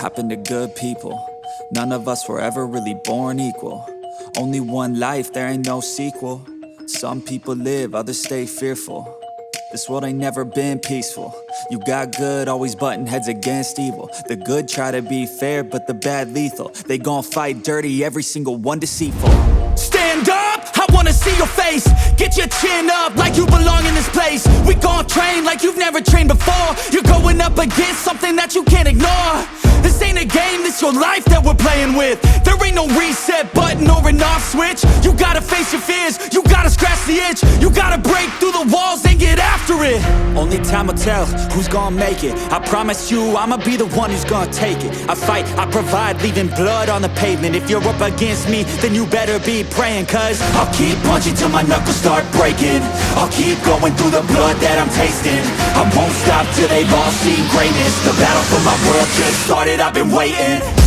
happen to good people. None of us were ever really born equal. Only one life, there ain't no sequel. Some people live, others stay fearful. This world ain't never been peaceful. You got good, always butting heads against evil. The good try to be fair, but the bad lethal. They gon' fight dirty, every single one deceitful. Stand up, I wanna see your face. Get your chin up like you belong in this place. We gon' train like you've never trained before. You're going up against something that you can't ignore. This ain't a game, this your life that we're playing with. There ain't no reset button or an off switch. You gotta face your fears, you gotta scratch the itch. You gotta break through the walls and get after it. Only time will tell who's gonna make it. I promise you, I'ma be the one who's gonna take it. I fight, I provide, leaving blood on the pavement. If you're up against me, then you better be praying. Cause I'll keep punching till my knuckles start breaking. I'll keep going through the blood that I'm tasting. I won't stop till they've all seen greatness. The battle for my world just started, I've been waiting.